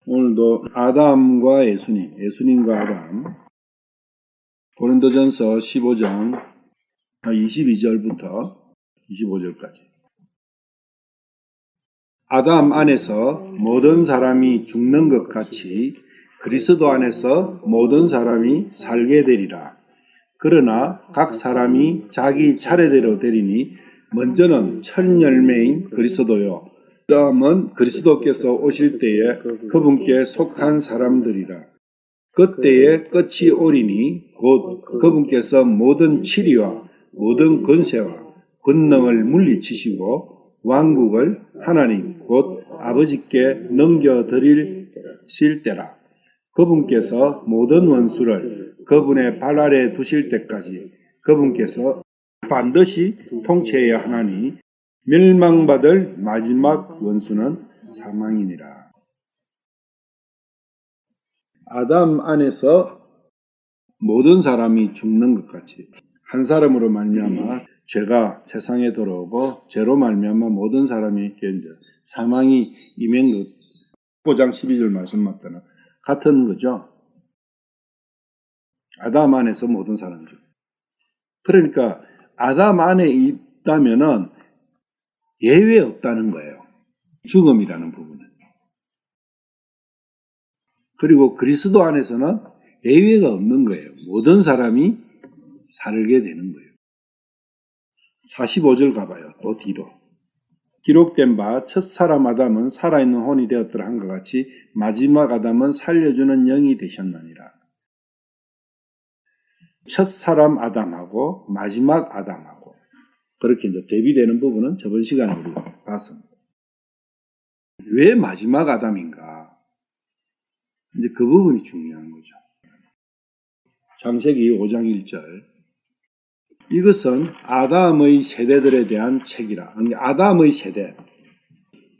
오늘도 아담과 예수님과 아담, 고린도전서 15장 22절부터 25절까지. 아담 안에서 모든 사람이 죽는 것 같이 그리스도 안에서 모든 사람이 살게 되리라. 그러나 각 사람이 자기 차례대로 되리니 먼저는 첫 열매인 그리스도요, 다음은 그리스도께서 오실 때에 그분께 속한 사람들이라. 그때에 끝이 오리니 곧 그분께서 모든 치리와 모든 권세와 권능을 물리치시고 왕국을 하나님 곧 아버지께 넘겨드리실 때라. 그분께서 모든 원수를 그분의 발 아래 두실 때까지 그분께서 반드시 통치해야 하나니 멸망받을 마지막 원수는 사망이니라. 아담 안에서 모든 사람이 죽는 것 같이 한 사람으로 말미암아 죄가 세상에 들어오고 죄로 말미암아 모든 사람이 사망이 임한 것, 5장 12절 말씀 맞다나 같은 거죠. 아담 안에서 모든 사람이 죽. 그러니까 아담 안에 있다면은 예외 없다는 거예요. 죽음이라는 부분은. 그리고 그리스도 안에서는 예외가 없는 거예요. 모든 사람이 살게 되는 거예요. 45절 가봐요. 그 뒤로. 기록된 바 첫사람 아담은 살아있는 혼이 되었더라 한것 같이 마지막 아담은 살려주는 영이 되셨느니라. 첫사람 아담하고 마지막 아담하고 그렇게 이제 대비되는 부분은 저번 시간에 우리가 봤습니다. 왜 마지막 아담인가? 이제 그 부분이 중요한 거죠. 창세기 5장 1절. 이것은 아담의 세대들에 대한 책이라. 아담의 세대,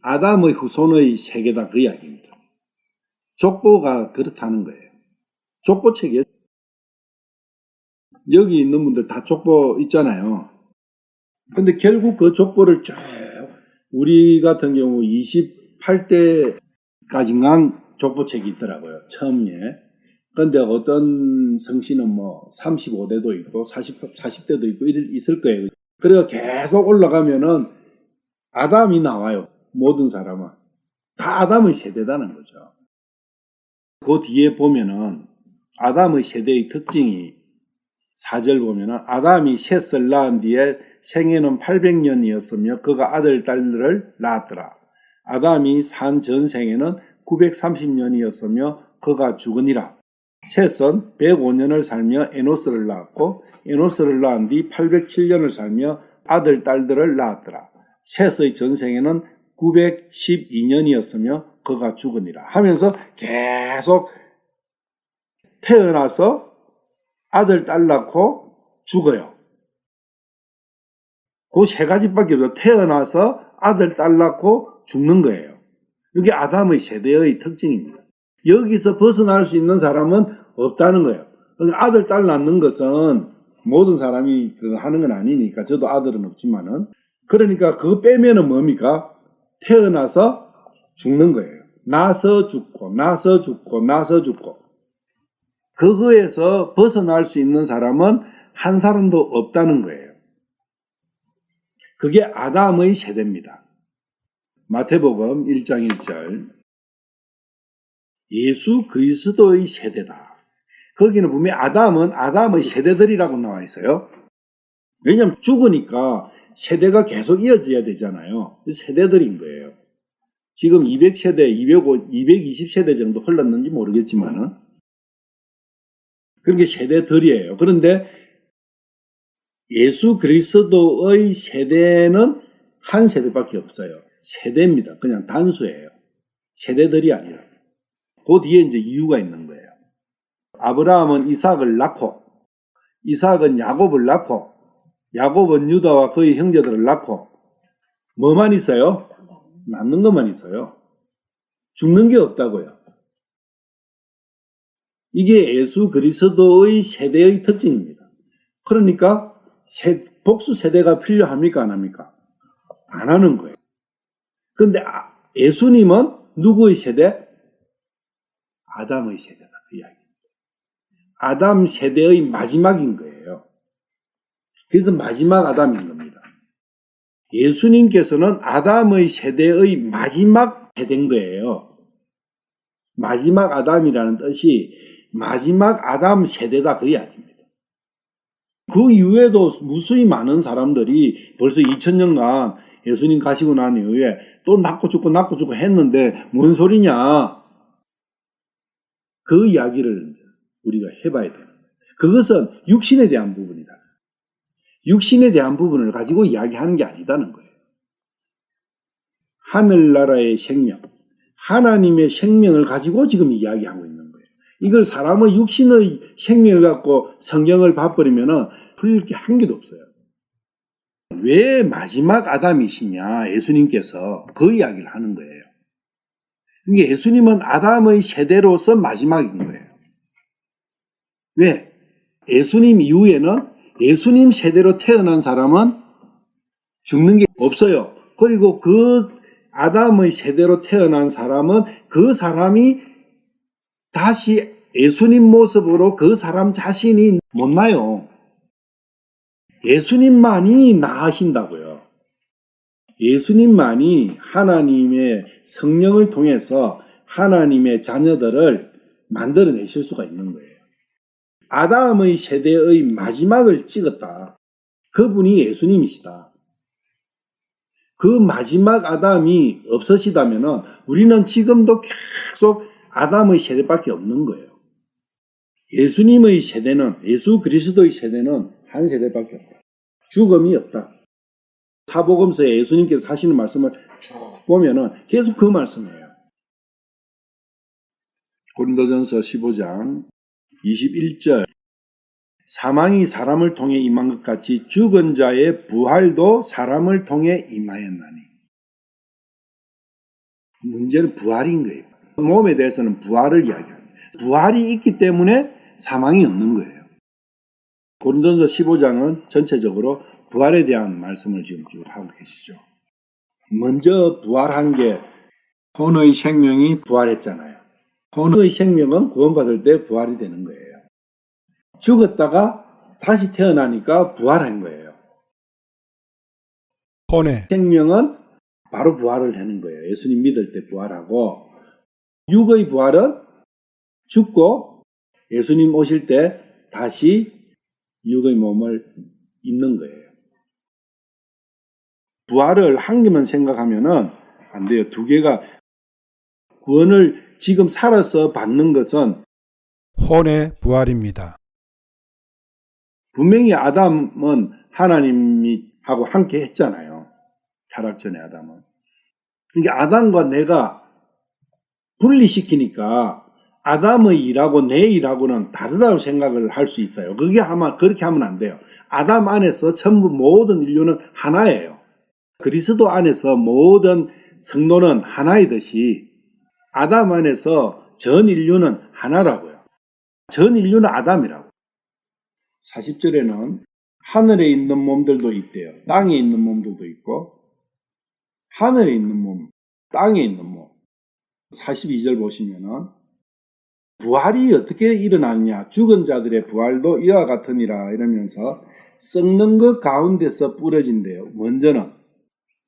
아담의 후손의 세계다 그 이야기입니다. 족보가 그렇다는 거예요. 족보책이에요. 여기 있는 분들 다 족보 있잖아요. 근데 결국 그 족보를 쭉 우리 같은 경우 28대까지만 족보책이 있더라고요. 처음에. 근데 어떤 성씨는 뭐 35대도 있고 40대도 있고 있을 거예요. 그래서 계속 올라가면은 아담이 나와요. 모든 사람은. 다 아담의 세대다는 거죠. 그 뒤에 보면은 아담의 세대의 특징이 4절 보면은 아담이 셋을 낳은 뒤에 생애는 800년이었으며 그가 아들 딸들을 낳았더라. 아담이 산 전생에는 930년이었으며 그가 죽으니라. 셋은 105년을 살며 에노스를 낳았고 에노스를 낳은 뒤 807년을 살며 아들 딸들을 낳았더라. 셋의 전생에는 912년이었으며 그가 죽으니라 하면서 계속 태어나서 아들 딸 낳고 죽어요. 그 세 가지밖에 없어요. 태어나서 아들 딸 낳고 죽는 거예요. 이게 아담의 세대의 특징입니다. 여기서 벗어날 수 있는 사람은 없다는 거예요. 아들, 딸 낳는 것은 모든 사람이 하는 건 아니니까, 저도 아들은 없지만은. 그러니까 그거 빼면은 뭡니까? 태어나서 죽는 거예요. 나서 죽고, 나서 죽고, 나서 죽고. 그거에서 벗어날 수 있는 사람은 한 사람도 없다는 거예요. 그게 아담의 세대입니다. 마태복음 1장 1절. 예수 그리스도의 세대다. 거기는 분명히 아담은 아담의 세대들이라고 나와 있어요. 왜냐하면 죽으니까 세대가 계속 이어져야 되잖아요. 세대들인 거예요. 지금 200세대, 220세대 정도 흘렀는지 모르겠지만은 그게 세대들이에요. 그런데 예수 그리스도의 세대는 한 세대밖에 없어요. 세대입니다. 그냥 단수예요. 세대들이 아니라. 그 뒤에 이제 이유가 있는 거예요. 아브라함은 이삭을 낳고, 이삭은 야곱을 낳고, 야곱은 유다와 그의 형제들을 낳고, 뭐만 있어요? 낳는 것만 있어요. 죽는 게 없다고요. 이게 예수 그리스도의 세대의 특징입니다. 그러니까 복수 세대가 필요합니까? 안 합니까? 안 하는 거예요. 그런데 예수님은 누구의 세대? 아담의 세대다. 그 이야기. 아담 세대의 마지막인 거예요. 그래서 마지막 아담인 겁니다. 예수님께서는 아담의 세대의 마지막 세대인 거예요. 마지막 아담이라는 뜻이 마지막 아담 세대다 그 이야기입니다. 그 이후에도 무수히 많은 사람들이 벌써 2000년간 예수님 가시고 난 이후에 또 낳고 죽고 했는데 뭔 소리냐. 그 이야기를 우리가 해봐야 돼요. 그것은 육신에 대한 부분이다. 육신에 대한 부분을 가지고 이야기하는 게 아니다는 거예요. 하늘나라의 생명, 하나님의 생명을 가지고 지금 이야기하고 있는 거예요. 이걸 사람의 육신의 생명을 갖고 성경을 봐버리면 풀릴 게 한 개도 없어요. 왜 마지막 아담이시냐, 예수님께서 그 이야기를 하는 거예요. 그러니까 예수님은 아담의 세대로서 마지막인 거예요. 왜? 예수님 이후에는 예수님 세대로 태어난 사람은 죽는 게 없어요. 그리고 그 아담의 세대로 태어난 사람은 그 사람이 다시 예수님 모습으로 그 사람 자신이 못 나요. 예수님만이 나으신다고요. 예수님만이 하나님의 성령을 통해서 하나님의 자녀들을 만들어내실 수가 있는 거예요. 아담의 세대의 마지막을 찍었다. 그분이 예수님이시다. 그 마지막 아담이 없으시다면 우리는 지금도 계속 아담의 세대밖에 없는 거예요. 예수님의 세대는, 예수 그리스도의 세대는 한 세대밖에 없다. 죽음이 없다. 사복음서에 예수님께서 하시는 말씀을 쭉 보면은 계속 그 말씀이에요. 고린도전서 15장 21절 사망이 사람을 통해 임한 것 같이 죽은 자의 부활도 사람을 통해 임하였나니. 문제는 부활인 거예요. 몸에 대해서는 부활을 이야기합니다. 부활이 있기 때문에 사망이 없는 거예요. 고린도전서 15장은 전체적으로 부활에 대한 말씀을 지금 쭉 하고 계시죠. 먼저 부활한 게 혼의 생명이 부활했잖아요. 혼의 생명은 구원받을 때 부활이 되는 거예요. 죽었다가 다시 태어나니까 부활한 거예요. 혼의 생명은 바로 부활을 하는 거예요. 예수님 믿을 때 부활하고, 육의 부활은 죽고 예수님 오실 때 다시 육의 몸을 입는 거예요. 부활을 한 개만 생각하면은 안 돼요. 두 개가, 구원을 지금 살아서 받는 것은 혼의 부활입니다. 분명히 아담은 하나님이 하고 함께 했잖아요. 타락 전에 아담은. 그러니까 아담과 내가 분리시키니까 아담의 일하고 내 일하고는 다르다고 생각을 할 수 있어요. 그렇게 하면 안 돼요. 아담 안에서 전부 모든 인류는 하나예요. 그리스도 안에서 모든 성도는 하나이듯이 아담 안에서 전 인류는 하나라고요. 전 인류는 아담이라고. 40절에는 하늘에 있는 몸들도 있대요. 땅에 있는 몸들도 있고 하늘에 있는 몸, 땅에 있는 몸. 42절 보시면은 부활이 어떻게 일어났냐. 죽은 자들의 부활도 이와 같으니라 이러면서 썩는 것 가운데서 뿌려진대요. 먼저는.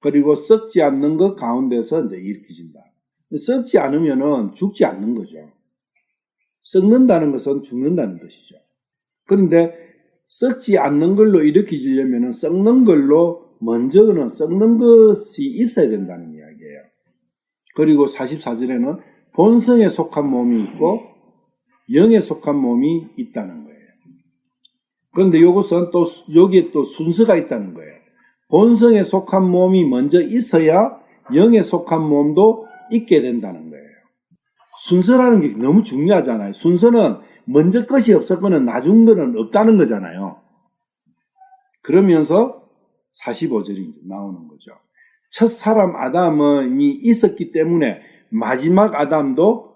그리고 썩지 않는 것 가운데서 이제 일으켜진다. 썩지 않으면은 죽지 않는 거죠. 썩는다는 것은 죽는다는 것이죠. 그런데 썩지 않는 걸로 일으켜지려면은 썩는 걸로 먼저는 썩는 것이 있어야 된다는 이야기예요. 그리고 44절에는 본성에 속한 몸이 있고 영에 속한 몸이 있다는 거예요. 그런데 이것은 또 여기에 또 순서가 있다는 거예요. 본성에 속한 몸이 먼저 있어야 영에 속한 몸도 있게 된다는 거예요. 순서라는 게 너무 중요하잖아요. 순서는 먼저 것이 없었거나 나중 거는 없다는 거잖아요. 그러면서 45절이 나오는 거죠. 첫 사람 아담이 있었기 때문에 마지막 아담도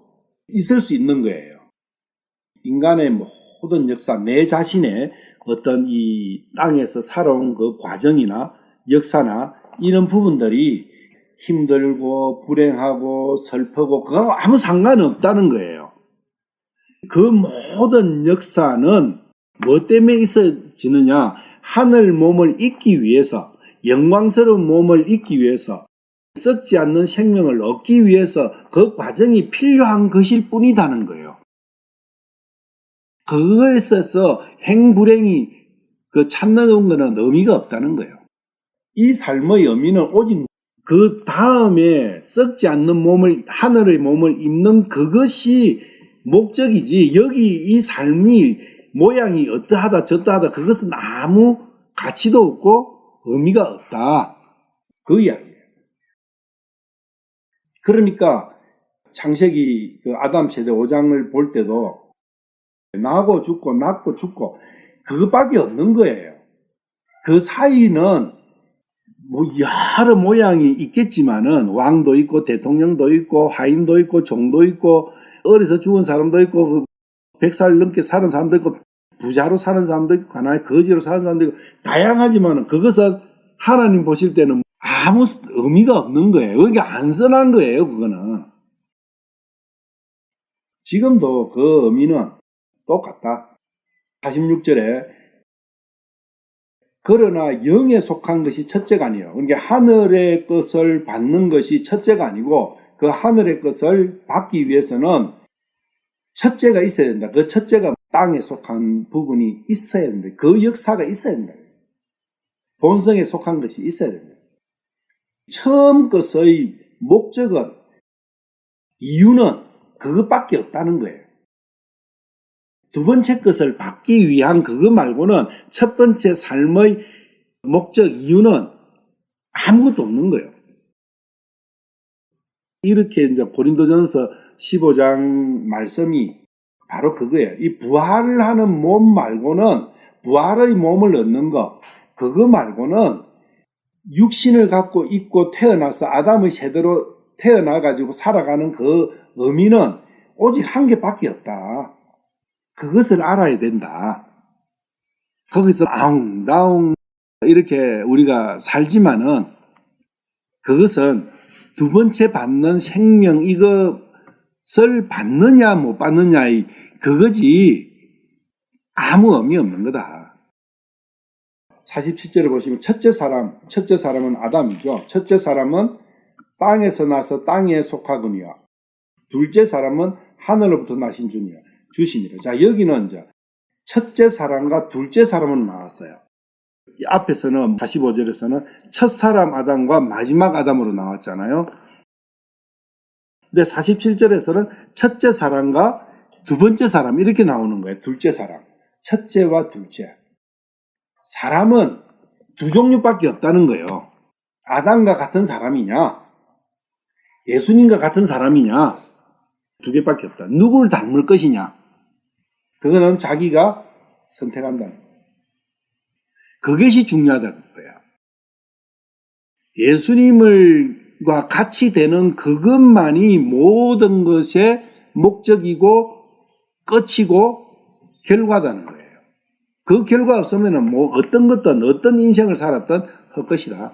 있을 수 있는 거예요. 인간의 모든 역사, 내 자신의 어떤 이 땅에서 살아온 그 과정이나 역사나 이런 부분들이 힘들고 불행하고 슬프고 그거하고 아무 상관이 없다는 거예요. 그 모든 역사는 뭐 때문에 있어지느냐? 하늘 몸을 잇기 위해서, 영광스러운 몸을 잇기 위해서, 썩지 않는 생명을 얻기 위해서 그 과정이 필요한 것일 뿐이다는 거예요. 그거에 있어서 행불행이 찾는 것은 의미가 없다는 거예요. 이 삶의 의미는 오직 그 다음에 썩지 않는 몸을, 하늘의 몸을 입는 그것이 목적이지, 여기 이 삶이 모양이 어떠하다 저떠하다 그것은 아무 가치도 없고 의미가 없다. 그 이야기예요. 그러니까 창세기 아담 세대 5장을 볼 때도 나고 죽고 낳고 죽고 그것밖에 없는 거예요. 그 사이는 뭐 여러 모양이 있겠지만은 왕도 있고 대통령도 있고 하인도 있고 종도 있고 어려서 죽은 사람도 있고 100살 넘게 사는 사람도 있고 부자로 사는 사람도 있고 가난하게 거지로 사는 사람도 있고 다양하지만은 그것은 하나님 보실 때는 아무 의미가 없는 거예요. 그러니까 안선한 거예요. 그거는 지금도 그 의미는 똑같다. 46절에 그러나 영에 속한 것이 첫째가 아니에요. 그러니까 하늘의 것을 받는 것이 첫째가 아니고 그 하늘의 것을 받기 위해서는 첫째가 있어야 된다. 그 첫째가 땅에 속한 부분이 있어야 된다. 그 역사가 있어야 된다. 본성에 속한 것이 있어야 된다. 처음 것의 목적은, 이유는 그것밖에 없다는 거예요. 두 번째 것을 받기 위한 그거 말고는 첫 번째 삶의 목적, 이유는 아무것도 없는 거예요. 이렇게 이제 고린도전서 15장 말씀이 바로 그거예요. 이 부활을 하는 몸 말고는, 부활의 몸을 얻는 거, 그거 말고는 육신을 갖고 있고 태어나서 아담의 세대로 태어나가지고 살아가는 그 의미는 오직 한 개밖에 없다. 그것을 알아야 된다. 거기서 아웅다웅 이렇게 우리가 살지만은 그것은 두 번째 받는 생명, 이것을 받느냐 못 받느냐의 그거지 아무 의미 없는 거다. 47절을 보시면 첫째 사람은 아담이죠. 첫째 사람은 땅에서 나서 땅에 속하거니와 둘째 사람은 하늘로부터 나신 주시니라. 자, 여기는 이제 첫째 사람과 둘째 사람은 나왔어요. 앞에서는 45절에서는 첫 사람 아담과 마지막 아담으로 나왔잖아요. 근데 47절에서는 첫째 사람과 두 번째 사람 이렇게 나오는 거예요. 둘째 사람. 첫째와 둘째. 사람은 두 종류밖에 없다는 거예요. 아담과 같은 사람이냐, 예수님과 같은 사람이냐, 두 개밖에 없다. 누구를 닮을 것이냐, 그거는 자기가 선택한다는 거예요. 그것이 중요하다는 거예요. 예수님과 같이 되는 그것만이 모든 것의 목적이고 끝이고 결과다는 거예요. 그 결과 없으면 뭐 어떤 것든 어떤 인생을 살았든 헛것이다.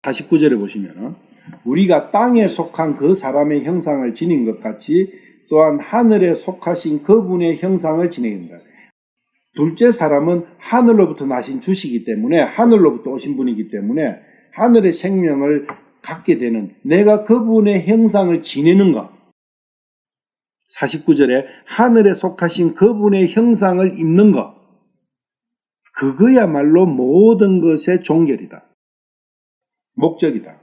49절에 보시면 우리가 땅에 속한 그 사람의 형상을 지닌 것 같이 또한 하늘에 속하신 그분의 형상을 지닌다. 둘째 사람은 하늘로부터 나신 주시기 때문에, 하늘로부터 오신 분이기 때문에 하늘의 생명을 갖게 되는, 내가 그분의 형상을 지내는 것. 49절에 하늘에 속하신 그분의 형상을 입는 것. 그거야말로 모든 것의 종결이다. 목적이다.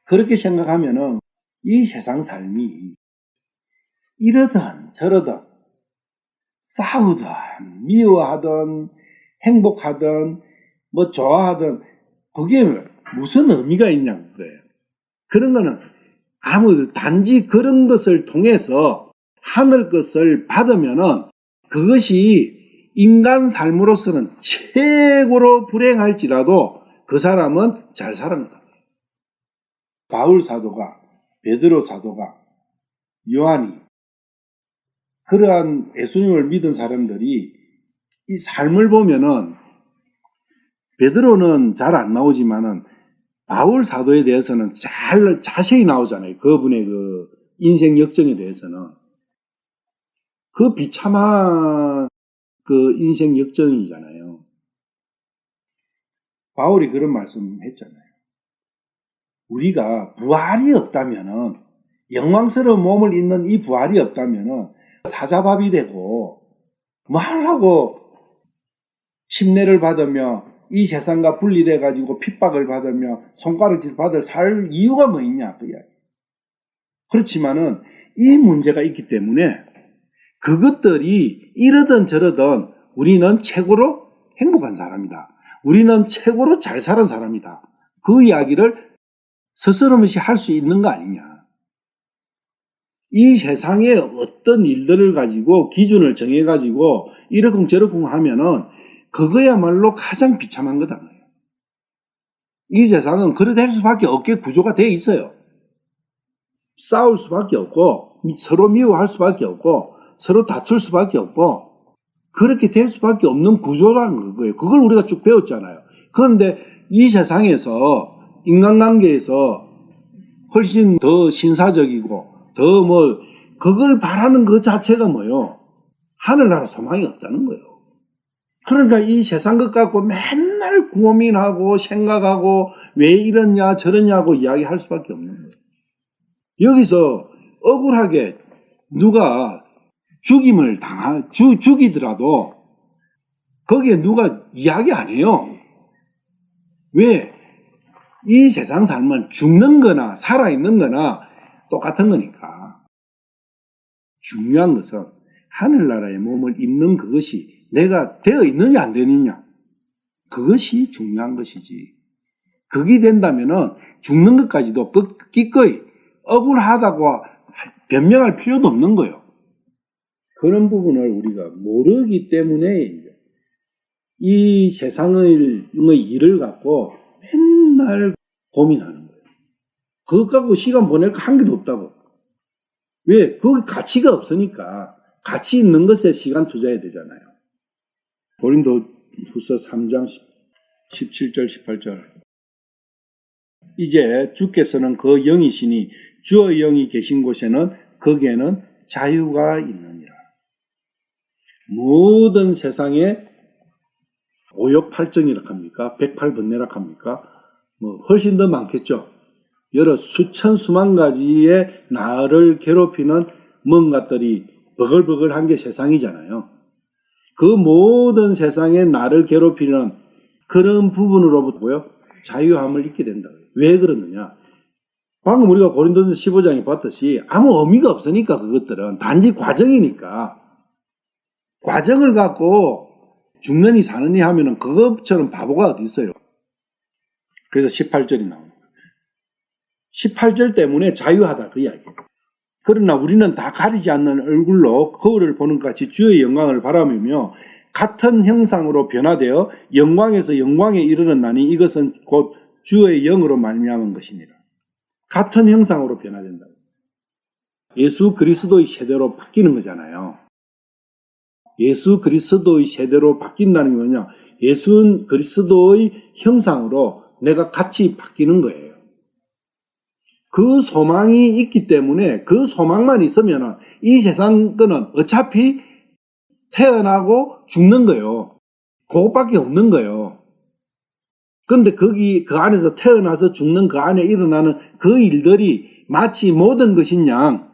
그렇게 생각하면은 이 세상 삶이 이러든 저러든 싸우든 미워하든 행복하든 뭐 좋아하든 그게 무슨 의미가 있냐는 거예요. 그런 거는 단지 그런 것을 통해서 하늘 것을 받으면은 그것이 인간 삶으로서는 최고로 불행할지라도 그 사람은 잘 살아간다. 바울 사도가, 베드로 사도가, 요한이, 그러한 예수님을 믿은 사람들이 이 삶을 보면은 베드로는 잘 안 나오지만은 바울 사도에 대해서는 자세히 나오잖아요. 그분의 그 인생 역정에 대해서는. 그 비참한 그 인생 역전이잖아요. 바울이 그런 말씀 했잖아요. 우리가 부활이 없다면은, 영광스러운 몸을 입는 이 부활이 없다면은 사자밥이 되고 뭐하려고 침례를 받으며 이 세상과 분리돼 가지고 핍박을 받으며 손가락질 받을 살 이유가 뭐 있냐 그 이야기. 그렇지만은 이 문제가 있기 때문에 그것들이 이러든 저러든 우리는 최고로 행복한 사람이다. 우리는 최고로 잘 사는 사람이다. 그 이야기를 스스럼없이 할 수 있는 거 아니냐. 이 세상에 어떤 일들을 가지고 기준을 정해가지고 이러쿵 저러쿵 하면은 그거야말로 가장 비참한 거다. 이 세상은 그래 될 수밖에 없게 구조가 되어 있어요. 싸울 수밖에 없고 서로 미워할 수밖에 없고 서로 다툴 수밖에 없고 그렇게 될 수밖에 없는 구조라는 거예요. 그걸 우리가 쭉 배웠잖아요. 그런데 이 세상에서 인간관계에서 훨씬 더 신사적이고 더 그걸 바라는 그 자체가 뭐요? 하늘나라 소망이 없다는 거예요. 그러니까 이 세상 것 갖고 맨날 고민하고 생각하고 왜 이러냐 저러냐고 이야기할 수밖에 없는 거예요. 여기서 억울하게 누가 죽임을 죽이더라도 거기에 누가 이야기 안 해요. 왜? 이 세상 삶은 죽는 거나 살아있는 거나 똑같은 거니까. 중요한 것은 하늘나라의 몸을 입는 그것이 내가 되어 있느냐 안 되느냐. 그것이 중요한 것이지. 그게 된다면은 죽는 것까지도 기꺼이 억울하다고 변명할 필요도 없는 거예요. 그런 부분을 우리가 모르기 때문에 이 세상의 일을 갖고 맨날 고민하는 거예요. 그것 갖고 시간 보낼 거 한 개도 없다고. 왜? 거기 가치가 없으니까. 가치 있는 것에 시간 투자해야 되잖아요. 고린도후서 3장 17절 18절. 이제 주께서는 그 영이시니 주의 영이 계신 곳에는 거기에는 자유가 있느니라. 모든 세상에 오욕팔정이라 합니까? 108번뇌라 합니까? 훨씬 더 많겠죠. 여러 수천 수만 가지의 나를 괴롭히는 뭔가들이 버글버글한 게 세상이잖아요. 그 모든 세상에 나를 괴롭히는 그런 부분으로부터요 자유함을 잊게 된다. 왜 그러느냐? 방금 우리가 고린도전서 15장에 봤듯이 아무 의미가 없으니까 그것들은 단지 과정이니까 과정을 갖고 죽느니 사느니 하면은 그것처럼 바보가 어디 있어요. 그래서 18절이 나옵니다. 18절 때문에 자유하다 그 이야기예요. 그러나 우리는 다 가리지 않는 얼굴로 거울을 보는 것 같이 주의 영광을 바라보며 같은 형상으로 변화되어 영광에서 영광에 이르는 나니 이것은 곧 주의 영으로 말미암은 것이니라. 같은 형상으로 변화된다. 예수 그리스도의 세대로 바뀌는 거잖아요. 예수 그리스도의 세대로 바뀐다는 게 뭐냐? 예수 그리스도의 형상으로 내가 같이 바뀌는 거예요. 그 소망이 있기 때문에 그 소망만 있으면 이 세상 거는 어차피 태어나고 죽는 거예요. 그것밖에 없는 거예요. 그런데 그 안에서 태어나서 죽는 그 안에 일어나는 그 일들이 마치 모든 것인 양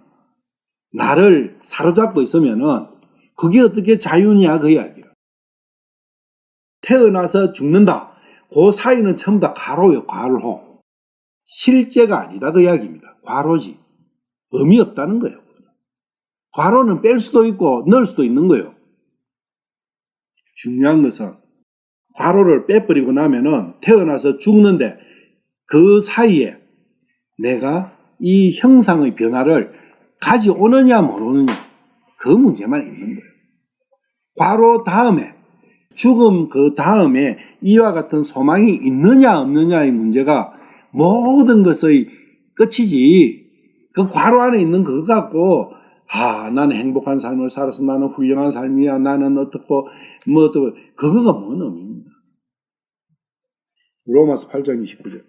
나를 사로잡고 있으면은 그게 어떻게 자유냐 그 이야기예요. 태어나서 죽는다. 그 사이는 전부 다 과로예요. 과로. 실제가 아니다 그 이야기입니다. 과로지. 의미 없다는 거예요. 과로는 뺄 수도 있고 넣을 수도 있는 거예요. 중요한 것은 과로를 빼버리고 나면은 태어나서 죽는데 그 사이에 내가 이 형상의 변화를 가져오느냐 모르느냐 그 문제만 있는 거예요. 과로 다음에 죽음 그 다음에 이와 같은 소망이 있느냐 없느냐의 문제가 모든 것의 끝이지. 그 과로 안에 있는 그거 갖고 나는 행복한 삶을 살아서 나는 훌륭한 삶이야. 나는 어떻고 그거가 뭔 의미입니까? 로마서 8장 29절.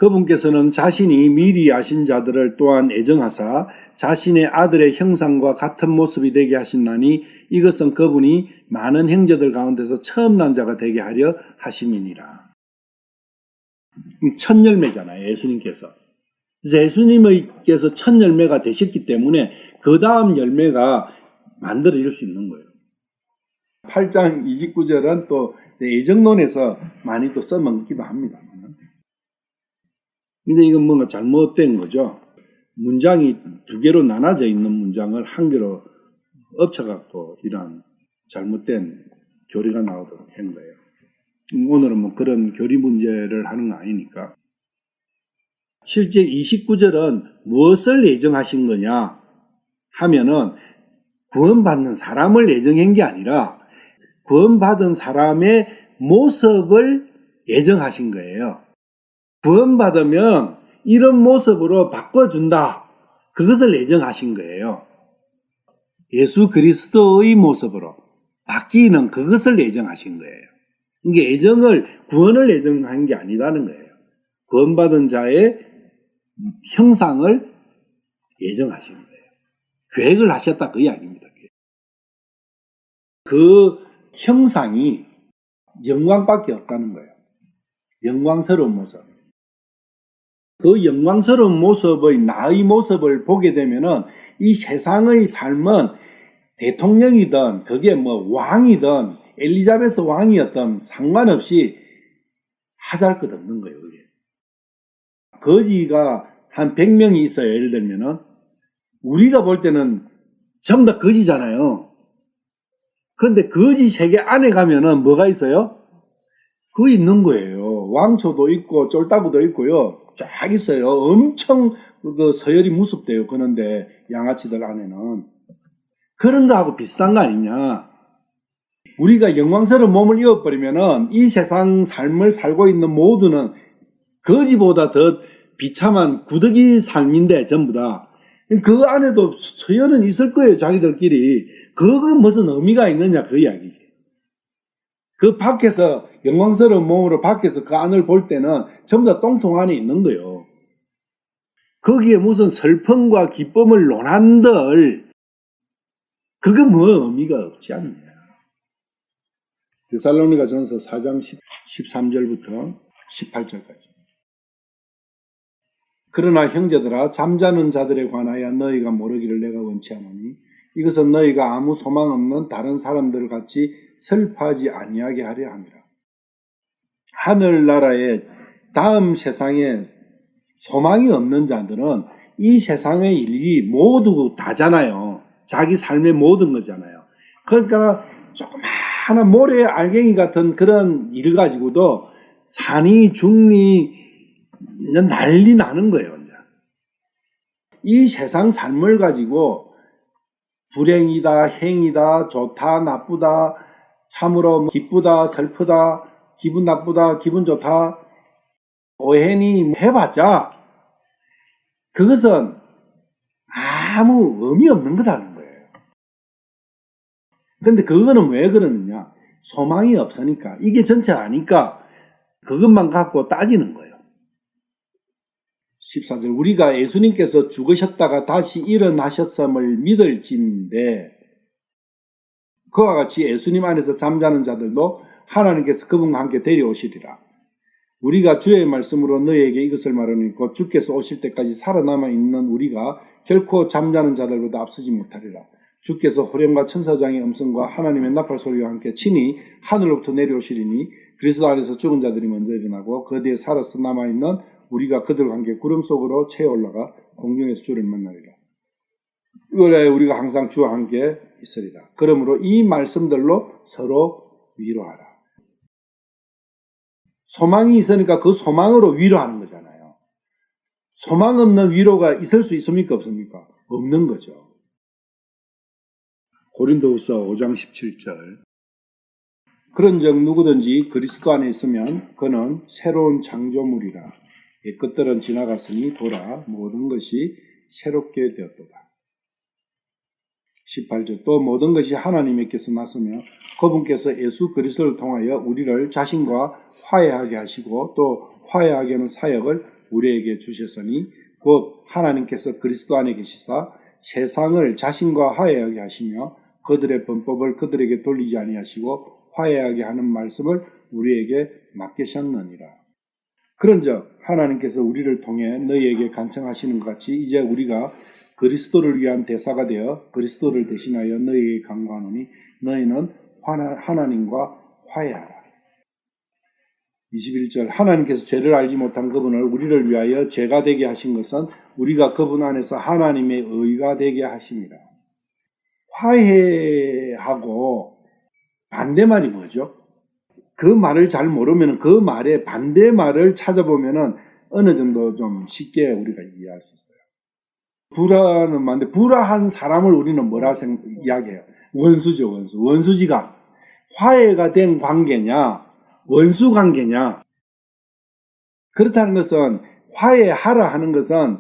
그분께서는 자신이 미리 아신 자들을 또한 애정하사 자신의 아들의 형상과 같은 모습이 되게 하신다니 이것은 그분이 많은 형제들 가운데서 처음 난 자가 되게 하려 하심이니라. 첫 열매잖아요, 예수님께서. 그래서 예수님께서 첫 열매가 되셨기 때문에 그 다음 열매가 만들어질 수 있는 거예요. 8장 29절은 또 예정론에서 많이 또 써먹기도 합니다. 근데 이건 뭔가 잘못된 거죠. 문장이 두 개로 나눠져 있는 문장을 한 개로 엎쳐갖고 이런 잘못된 교리가 나오도록 한 거예요. 오늘은 뭐 그런 교리 문제를 하는 거 아니니까. 실제 29절은 무엇을 예정하신 거냐 하면은 구원받는 사람을 예정한 게 아니라 구원받은 사람의 모습을 예정하신 거예요. 구원받으면 이런 모습으로 바꿔준다. 그것을 예정하신 거예요. 예수 그리스도의 모습으로 바뀌는 그것을 예정하신 거예요. 이게 구원을 예정한 게 아니라는 거예요. 구원받은 자의 형상을 예정하신 거예요. 계획을 하셨다 그 이야기입니다. 그 형상이 영광밖에 없다는 거예요. 영광스러운 모습. 그 영광스러운 모습의 나의 모습을 보게 되면은 이 세상의 삶은 대통령이든 그게 뭐 왕이든 엘리자베스 왕이었든 상관없이 하잘 것 없는 거예요. 그게. 거지가 한 100명이 있어요. 예를 들면은 우리가 볼 때는 전부 다 거지잖아요. 그런데 거지 세계 안에 가면은 뭐가 있어요? 그거 있는 거예요. 왕초도 있고 쫄따구도 있고요. 쫙 있어요. 엄청 그 서열이 무섭대요. 그런데 양아치들 안에는. 그런 거하고 비슷한 거 아니냐. 우리가 영광스러운 몸을 입어버리면은 이 세상 삶을 살고 있는 모두는 거지보다 더 비참한 구더기 삶인데 전부 다. 그 안에도 서열은 있을 거예요. 자기들끼리. 그거 무슨 의미가 있느냐 그 이야기지. 그 밖에서 영광스러운 몸으로 밖에서 그 안을 볼 때는 전부 다 똥통 안에 있는 거예요. 거기에 무슨 슬픔과 기쁨을 논한들 그거 뭐 의미가 없지 않느냐. 데살로니가 전서 4장 13절부터 18절까지. 그러나 형제들아 잠자는 자들에 관하여 너희가 모르기를 내가 원치 않으니 이것은 너희가 아무 소망 없는 다른 사람들 같이 슬퍼하지 아니하게 하려 함이라. 하늘나라의 다음 세상에 소망이 없는 자들은 이 세상의 일이 모두 다잖아요. 자기 삶의 모든 거잖아요. 그러니까 조그마한 모래 알갱이 같은 그런 일 가지고도 산이 중리 난리 나는 거예요. 이제. 이 세상 삶을 가지고 불행이다, 행이다, 좋다, 나쁘다, 참으로 기쁘다, 슬프다, 기분 나쁘다, 기분 좋다, 오해니 해봤자 그것은 아무 의미 없는 거다는 거예요. 근데 그거는 왜 그러느냐? 소망이 없으니까. 이게 전체 아니까 그것만 갖고 따지는 거예요. 14절 우리가 예수님께서 죽으셨다가 다시 일어나셨음을 믿을진데 그와 같이 예수님 안에서 잠자는 자들도 하나님께서 그분과 함께 데려오시리라. 우리가 주의 말씀으로 너희에게 이것을 말하니 곧 주께서 오실 때까지 살아남아 있는 우리가 결코 잠자는 자들보다 앞서지 못하리라. 주께서 호령과 천사장의 음성과 하나님의 나팔 소리와 함께 친히 하늘로부터 내려오시리니 그리스도 안에서 죽은 자들이 먼저 일어나고 그 뒤에 살아서 남아있는 우리가 그들과 함께 구름 속으로 채 올라가 공중에서 주를 만나리라. 이거에 우리가 항상 주와 함께 있으리라. 그러므로 이 말씀들로 서로 위로하라. 소망이 있으니까 그 소망으로 위로하는 거잖아요. 소망 없는 위로가 있을 수 있습니까? 없습니까? 없는 거죠. 고린도후서 5장 17절 그런즉 누구든지 그리스도 안에 있으면 그는 새로운 창조물이라. 옛것들은 지나갔으니 보라 모든 것이 새롭게 되었도다. 18절 또 모든 것이 하나님께서 났으며 그분께서 예수 그리스도를 통하여 우리를 자신과 화해하게 하시고 또 화해하게 하는 사역을 우리에게 주셨으니 곧 하나님께서 그리스도 안에 계시사 세상을 자신과 화해하게 하시며 그들의 범법을 그들에게 돌리지 아니하시고 화해하게 하는 말씀을 우리에게 맡기셨느니라. 그런즉 하나님께서 우리를 통해 너희에게 간청하시는 것 같이 이제 우리가 그리스도를 위한 대사가 되어 그리스도를 대신하여 너희에게 간구하노니 너희는 하나님과 화해하라. 21절 하나님께서 죄를 알지 못한 그분을 우리를 위하여 죄가 되게 하신 것은 우리가 그분 안에서 하나님의 의가 되게 하심이라. 화해하고 반대말이 뭐죠? 그 말을 잘 모르면 그 말의 반대말을 찾아보면 어느 정도 좀 쉽게 우리가 이해할 수 있어요. 불화는 맞는데 불화한 사람을 우리는 뭐라 이야기해요? 원수죠, 원수. 원수지간. 화해가 된 관계냐, 원수 관계냐. 그렇다는 것은 화해하라 하는 것은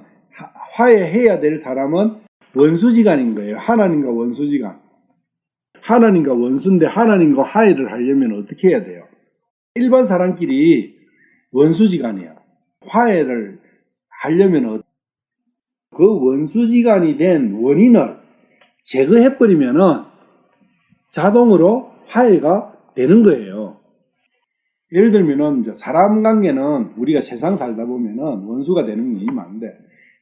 화해해야 될 사람은 원수지간인 거예요. 하나님과 원수지간. 하나님과 원수인데 하나님과 화해를 하려면 어떻게 해야 돼요? 일반 사람끼리 원수지간이야. 화해를 하려면 그 원수지간이 된 원인을 제거해버리면은 자동으로 화해가 되는 거예요. 예를 들면은 이제 사람 관계는 우리가 세상 살다 보면은 원수가 되는 일이 많은데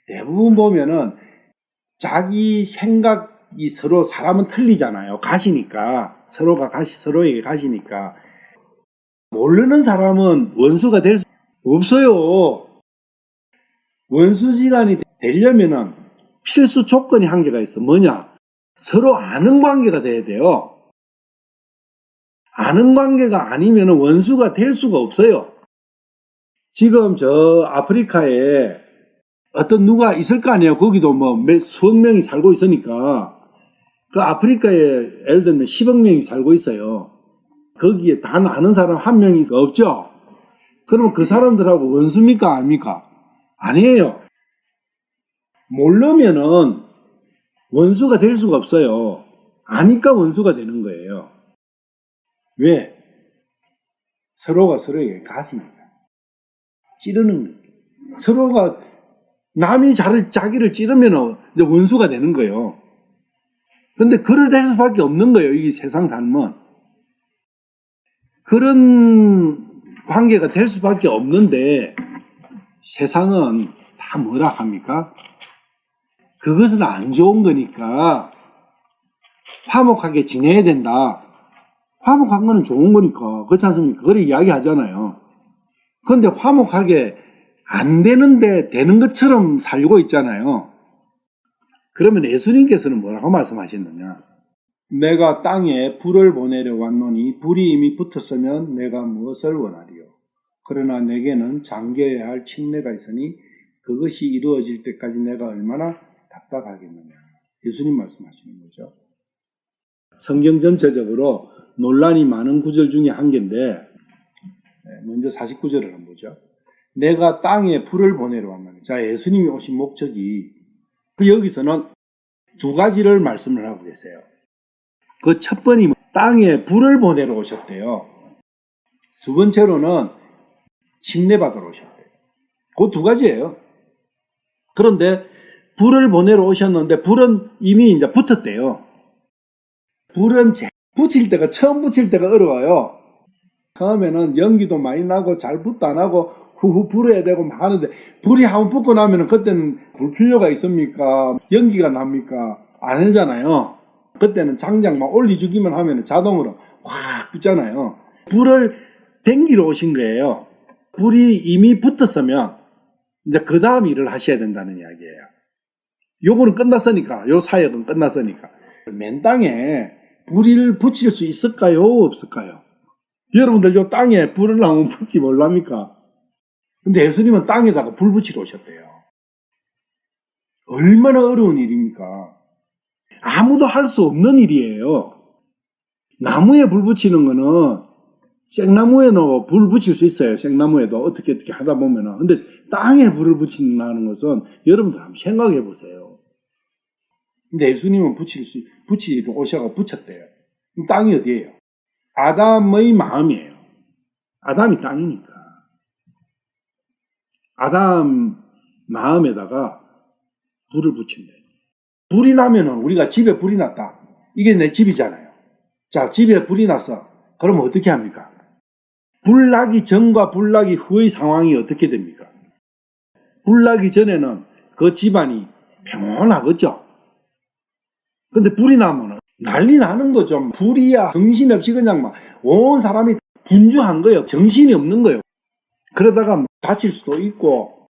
대부분 보면은 자기 생각이 서로 사람은 틀리잖아요. 가시니까 서로에게 가시니까 모르는 사람은 원수가 될 수 없어요. 원수지간이 되려면은 필수 조건이 한 개가 있어. 뭐냐? 서로 아는 관계가 돼야 돼요. 아는 관계가 아니면 원수가 될 수가 없어요. 지금 저 아프리카에 어떤 누가 있을 거 아니에요. 거기도 뭐 수억 명이 살고 있으니까. 그 아프리카에 예를 들면 10억 명이 살고 있어요. 거기에 단 아는 사람 한 명이 없죠. 그러면 그 사람들하고 원수입니까? 아닙니까? 아니에요. 모르면은 원수가 될 수가 없어요. 아니까 원수가 되는 거예요. 왜? 서로가 서로에게 가시니까. 찌르는 거예요. 서로가 남이 자기를 찌르면 이제 원수가 되는 거예요. 근데 그럴 될 수밖에 없는 거예요. 이 세상 삶은. 그런 관계가 될 수밖에 없는데 세상은 다 뭐라 합니까? 그것은 안 좋은 거니까 화목하게 지내야 된다. 화목한 거는 좋은 거니까. 그렇지 않습니까? 그걸 이야기하잖아요. 그런데 화목하게 안 되는데 되는 것처럼 살고 있잖아요. 그러면 예수님께서는 뭐라고 말씀하셨느냐? 내가 땅에 불을 보내려 왔노니 불이 이미 붙었으면 내가 무엇을 원하리요? 그러나 내게는 잠겨야 할 침례가 있으니 그것이 이루어질 때까지 내가 얼마나 답답하겠느냐. 예수님 말씀하시는 거죠. 성경 전체적으로 논란이 많은 구절 중에 한 개인데 먼저 49절을 한번 보죠. 내가 땅에 불을 보내러 왔노니. 자, 예수님이 오신 목적이 여기서는 두 가지를 말씀을 하고 계세요. 그 첫 번이 땅에 불을 보내러 오셨대요. 두 번째로는 침례받으러 오셨대요. 그 두 가지예요. 그런데 불을 보내러 오셨는데 불은 이미 이제 붙었대요. 불은 처음 붙일 때가 어려워요. 처음에는 연기도 많이 나고 잘 붙도 안 하고 후후 불어야 되고 막 하는데 불이 한번 붙고 나면 그때는 불필요가 있습니까? 연기가 납니까? 안 하잖아요. 그때는 장작 막 올려주기만 하면 자동으로 확 붙잖아요. 불을 댕기러 오신 거예요. 불이 이미 붙었으면 이제 그 다음 일을 하셔야 된다는 이야기예요. 요거는 끝났으니까, 요 사역은 끝났으니까. 맨 땅에 불을 붙일 수 있을까요? 없을까요? 여러분들 요 땅에 불을 한번 붙지 몰랍니까? 근데 예수님은 땅에다가 불 붙이러 오셨대요. 얼마나 어려운 일입니까? 아무도 할 수 없는 일이에요. 나무에 불 붙이는 거는 생나무에도 불 붙일 수 있어요. 생나무에도 어떻게 하다 보면은. 근데 땅에 불을 붙인다는 것은 여러분들 한번 생각해 보세요. 근데 예수님은 붙이러 오셔서 붙였대요. 그럼 땅이 어디예요? 아담의 마음이에요. 아담이 땅이니까. 아담 마음에다가 불을 붙인대. 불이 나면은 우리가 집에 불이 났다. 이게 내 집이잖아요. 자, 집에 불이 났어. 그러면 어떻게 합니까? 불 나기 전과 불 나기 후의 상황이 어떻게 됩니까? 불 나기 전에는 그 집안이 평온하겠죠. 근데 불이 나면 난리 나는 거죠. 불이야 정신없이 그냥 막 온 사람이 분주한 거예요. 정신이 없는 거예요. 그러다가 다칠 수도 있고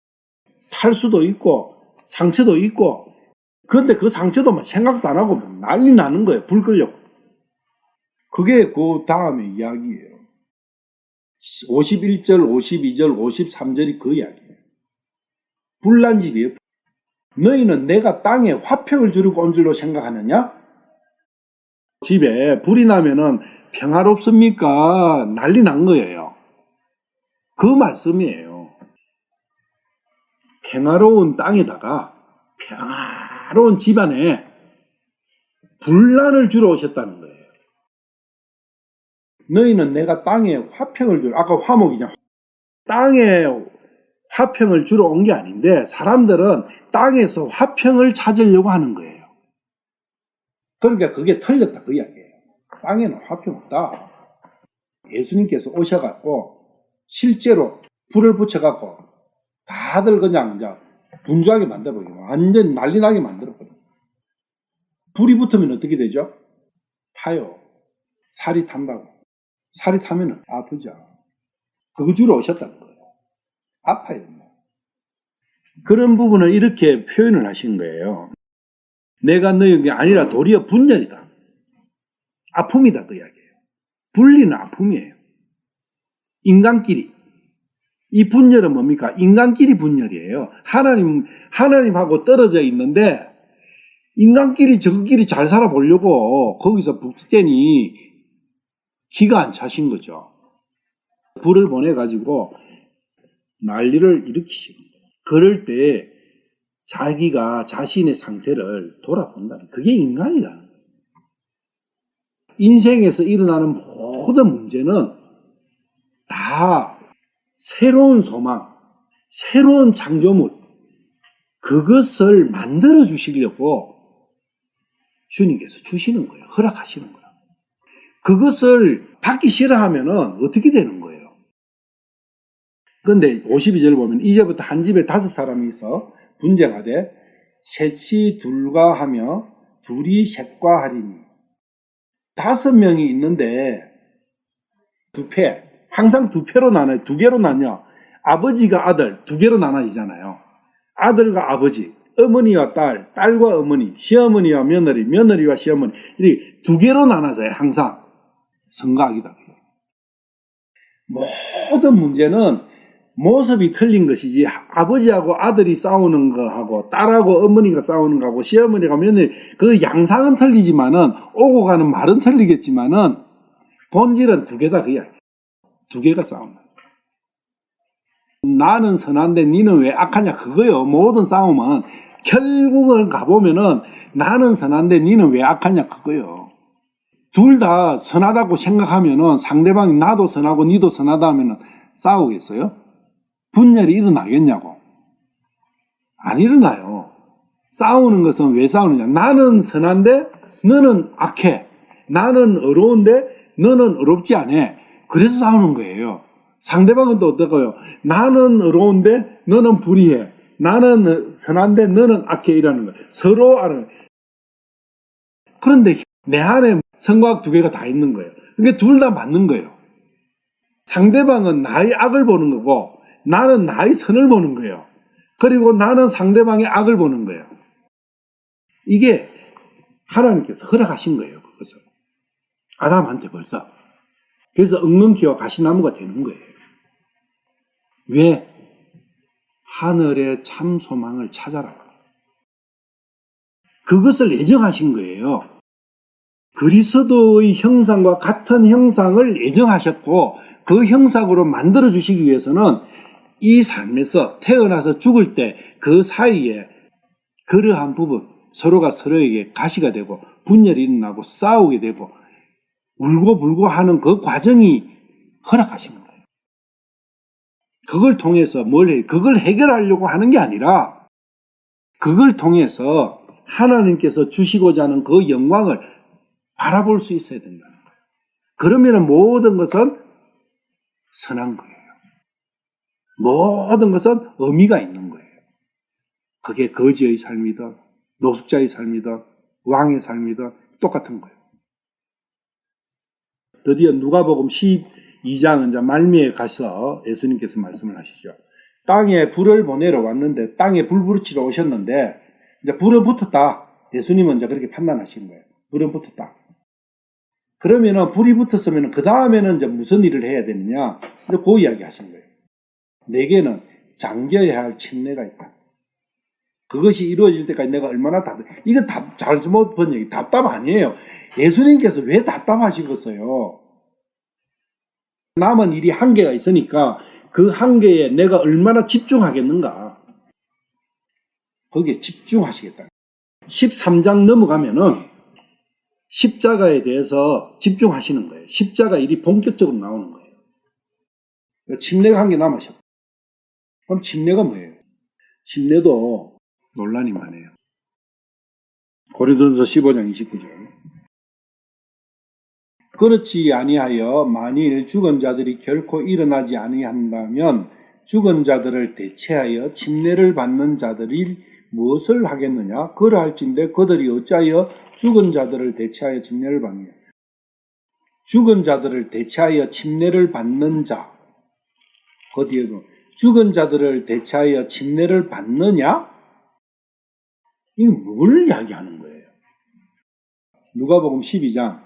탈 수도 있고 상처도 있고, 근데 그 상처도 막 생각도 안 하고 난리 나는 거예요. 불 끌려고. 그게 그 다음의 이야기예요. 51절, 52절, 53절이 그 이야기예요. 불난 집이에요. 너희는 내가 땅에 화평을 주려고 온 줄로 생각하느냐? 집에 불이 나면은 평화롭습니까? 난리 난 거예요. 그 말씀이에요. 평화로운 땅에다가 평화로운 집안에 분란을 주러 오셨다는 거예요. 너희는 내가 땅에 화평을 주러, 아까 화목이잖아. 땅에 화평을 주러 온 게 아닌데 사람들은 땅에서 화평을 찾으려고 하는 거예요. 그러니까 그게 틀렸다 그 이야기예요. 땅에는 화평 없다. 예수님께서 오셔갖고 실제로 불을 붙여갖고 다들 그냥 이제 분주하게 만들어버리고 완전 난리 나게 만들어버리고, 불이 붙으면 어떻게 되죠? 타요. 살이 탄다고. 살이 타면은 아프죠. 그거 주러 오셨다는 거예요. 아파요. 그런 부분을 이렇게 표현을 하신 거예요. 내가 너희에게 아니라 도리어 분열이다. 아픔이다 그 이야기예요. 분리는 아픔이에요. 인간끼리. 이 분열은 뭡니까? 인간끼리 분열이에요. 하나님하고 떨어져 있는데 인간끼리 저끼리 잘 살아보려고 거기서 북대니 기가 안 차신 거죠. 불을 보내가지고 난리를 일으키시는 거예요. 그럴 때 자기가 자신의 상태를 돌아본다는, 그게 인간이다. 인생에서 일어나는 모든 문제는 다 새로운 소망, 새로운 창조물, 그것을 만들어 주시려고 주님께서 주시는 거예요. 허락하시는 거예요. 그것을 받기 싫어하면은 어떻게 되는 거예요? 그런데 52절 보면 이제부터 한 집에 5사람이 있어 분쟁하되 셋이 둘과 하며 둘이 셋과 하리니. 5명이 있는데 두 패, 항상 두 패로 나눠요. 두 개로 나뉘어. 아버지가 아들, 두 개로 나눠지잖아요. 아들과 아버지, 어머니와 딸, 딸과 어머니, 시어머니와 며느리, 며느리와 시어머니, 이렇게 두 개로 나눠져요. 항상. 성각이다. 모든 문제는 모습이 틀린 것이지 아버지하고 아들이 싸우는 거하고 딸하고 어머니가 싸우는 거하고 시어머니가 며느리, 그 양상은 틀리지만은 오고 가는 말은 틀리겠지만은 본질은 두 개다 그 이야기. 두 개가 싸운다. 나는 선한데 니는 왜 악하냐 그거요. 모든 싸움은 결국은 가보면은 나는 선한데 니는 왜 악하냐 그거요. 둘 다 선하다고 생각하면은 상대방이 나도 선하고 니도 선하다 하면은 싸우겠어요? 분열이 일어나겠냐고. 안 일어나요. 싸우는 것은 왜 싸우느냐. 나는 선한데 너는 악해. 나는 어려운데 너는 어렵지 않아. 그래서 싸우는 거예요. 상대방은 또 어떨까요? 나는 어려운데 너는 불의해. 나는 선한데 너는 악해. 이라는 거예요. 서로 알아요. 그런데 내 안에 선과악 두 개가 다 있는 거예요. 그게 둘 다 맞는 거예요. 상대방은 나의 악을 보는 거고 나는 나의 선을 보는 거예요. 그리고 나는 상대방의 악을 보는 거예요. 이게 하나님께서 허락하신 거예요. 그것을. 아담한테 벌써. 그래서 엉겅퀴와 가시나무가 되는 거예요. 왜? 하늘의 참 소망을 찾아라. 그것을 예정하신 거예요. 그리스도의 형상과 같은 형상을 예정하셨고 그 형상으로 만들어주시기 위해서는 이 삶에서 태어나서 죽을 때 그 사이에 그러한 부분, 서로가 서로에게 가시가 되고 분열이 일어나고 싸우게 되고 울고불고 하는 그 과정이 허락하신 거예요. 그걸 통해서 뭘 해? 그걸 해결하려고 하는 게 아니라 그걸 통해서 하나님께서 주시고자 하는 그 영광을 바라볼 수 있어야 된다는 거예요. 그러면 모든 것은 선한 거예요. 모든 것은 의미가 있는 거예요. 그게 거지의 삶이든 노숙자의 삶이든 왕의 삶이든 똑같은 거예요. 드디어 누가복음 12장 이제 말미에 가서 예수님께서 말씀을 하시죠. 땅에 불을 보내러 왔는데 땅에 불 붙이러 오셨는데 이제 불은 붙었다. 예수님은 이제 그렇게 판단하신 거예요. 불은 붙었다. 그러면은 불이 붙었으면 그 다음에는 이제 무슨 일을 해야 되느냐? 이제 그 이야기 하신 거예요. 내게는 잠겨야 할 침례가 있다. 그것이 이루어질 때까지 내가 얼마나 이거 잘못 번역이 답답 아니에요. 예수님께서 왜 답답하시겠어요? 남은 일이 한계가 있으니까 그 한계에 내가 얼마나 집중하겠는가. 거기에 집중하시겠다. 13장 넘어가면은 십자가에 대해서 집중하시는 거예요. 십자가 일이 본격적으로 나오는 거예요. 침례가 한 개 남으셨고. 그럼 침례가 뭐예요? 침례도 논란이 많아요. 고린도전서 15장 29절. 그렇지 아니하여 만일 죽은 자들이 결코 일어나지 아니한다면 죽은 자들을 대체하여 침례를 받는 자들이 무엇을 하겠느냐? 그러할진대 그들이 어찌하여 죽은 자들을 대체하여 침례를 받느냐? 죽은 자들을 대체하여 침례를 받는 자. 그 뒤에도 죽은 자들을 대체하여 침례를 받느냐? 이거 뭘 이야기하는 거예요? 누가복음 12장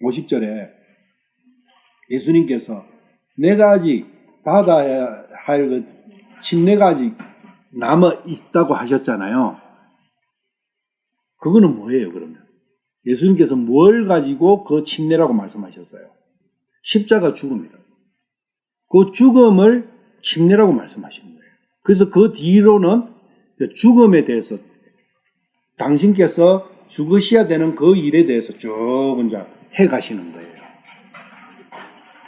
50절에 예수님께서 내가 아직 받아야 할 그 침례가 아직 남아 있다고 하셨잖아요. 그거는 뭐예요, 그러면? 예수님께서 뭘 가지고 그 침례라고 말씀하셨어요? 십자가 죽음이라고. 그 죽음을 침례라고 말씀하신 거예요. 그래서 그 뒤로는 죽음에 대해서 당신께서 죽으셔야 되는 그 일에 대해서 쭉 이제 해 가시는 거예요.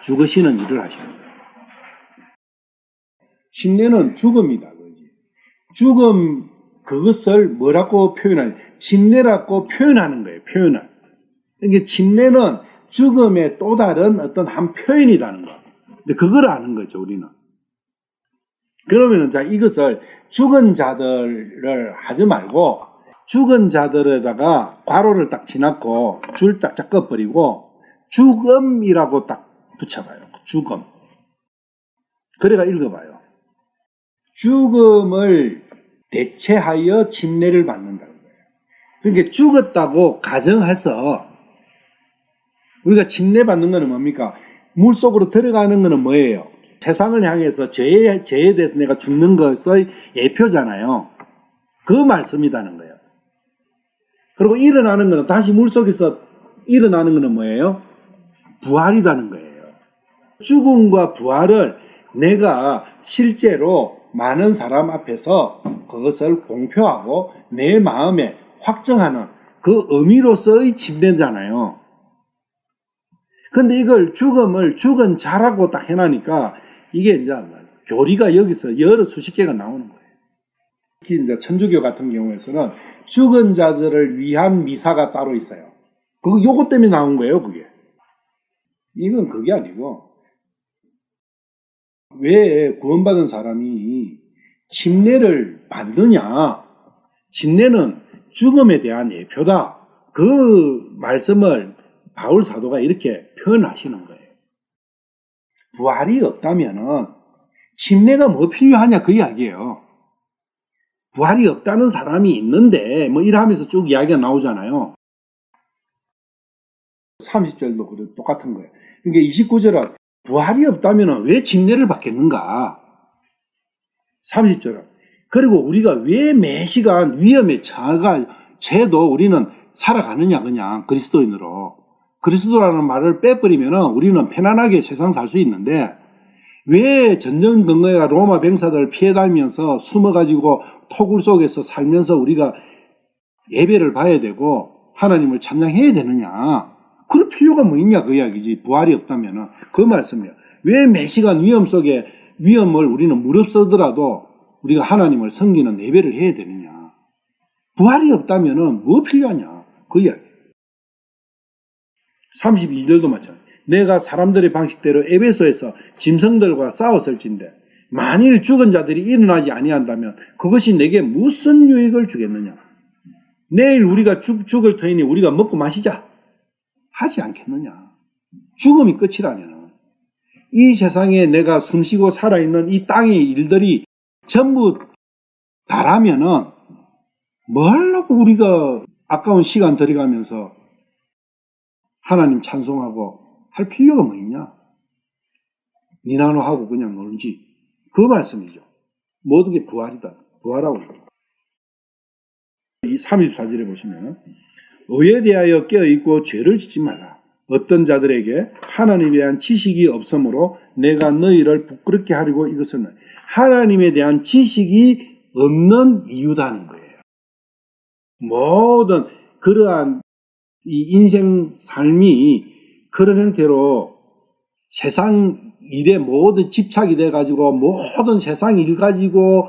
죽으시는 일을 하시는 거예요. 침례는 죽음이다. 죽음, 그것을 뭐라고 표현하냐? 침례라고 표현하는 거예요. 표현을. 그러니까 침례는 죽음의 또 다른 어떤 한 표현이라는 거. 근데 그걸 아는 거죠, 우리는. 그러면은, 자, 이것을 죽은 자들을 하지 말고, 죽은 자들에다가 괄호를 딱 지났고, 줄 딱 꺼버리고, 죽음이라고 딱 붙여봐요. 죽음. 그래가 읽어봐요. 죽음을 대체하여 침례를 받는다는 거예요. 그러니까 죽었다고 가정해서 우리가 침례 받는 거는 뭡니까? 물속으로 들어가는 거는 뭐예요? 세상을 향해서 죄에 대해서 내가 죽는 것의 예표잖아요. 그 말씀이라는 거예요. 그리고 일어나는 거는 다시 물속에서 일어나는 거는 뭐예요? 부활이라는 거예요. 죽음과 부활을 내가 실제로 많은 사람 앞에서 그것을 공표하고 내 마음에 확정하는 그 의미로서의 침례잖아요. 근데 이걸 죽음을 죽은 자라고 딱 해놔니까 이게 이제 교리가 여기서 여러 수십 개가 나오는 거예요. 특히 이제 천주교 같은 경우에서는 죽은 자들을 위한 미사가 따로 있어요. 요것 때문에 나온 거예요, 그게. 이건 그게 아니고, 왜 구원받은 사람이 침례를 받느냐? 침례는 죽음에 대한 예표다. 그 말씀을 바울 사도가 이렇게 표현하시는 거예요. 부활이 없다면은 침례가 뭐 필요하냐 그 이야기예요. 부활이 없다는 사람이 있는데 뭐 이러면서 쭉 이야기가 나오잖아요. 30절도 똑같은 거예요. 그러니까 29절은 부활이 없다면 왜 침례를 받겠는가? 30절은 그리고 우리가 왜 매 시간 위험에 처해도 우리는 살아가느냐 그냥 그리스도인으로. 그리스도라는 말을 빼버리면 우리는 편안하게 세상 살 수 있는데 왜 전전긍긍해가 로마 병사들 피해 다니면서 숨어가지고 토굴 속에서 살면서 우리가 예배를 봐야 되고 하나님을 찬양해야 되느냐. 그럴 필요가 뭐 있냐 그 이야기지. 부활이 없다면 그 말씀이에요. 왜 매 시간 위험 속에 위험을 우리는 무릅쓰더라도 우리가 하나님을 섬기는 예배를 해야 되느냐. 부활이 없다면 뭐 필요하냐. 그 이야기. 32절도 마찬가지. 내가 사람들의 방식대로 에베소에서 짐승들과 싸웠을진데 만일 죽은 자들이 일어나지 아니한다면 그것이 내게 무슨 유익을 주겠느냐. 내일 우리가 죽을 터이니 우리가 먹고 마시자 하지 않겠느냐. 죽음이 끝이라면 이 세상에 내가 숨쉬고 살아있는 이 땅의 일들이 전부 다라면은 뭐하려고 우리가 아까운 시간 들여가면서 하나님 찬송하고 할 필요가 뭐 있냐. 니나노하고 그냥 놀지. 그 말씀이죠. 모든 게 부활이다. 부활하고. 이 34절에 보시면 의에 대하여 깨어있고 죄를 짓지 말라. 어떤 자들에게 하나님에 대한 지식이 없으므로 내가 너희를 부끄럽게 하려고 이것은 하나님에 대한 지식이 없는 이유다는 거예요. 모든 그러한 이 인생 삶이 그런 형태로 세상 일에 모든 집착이 돼가지고 모든 세상 일 가지고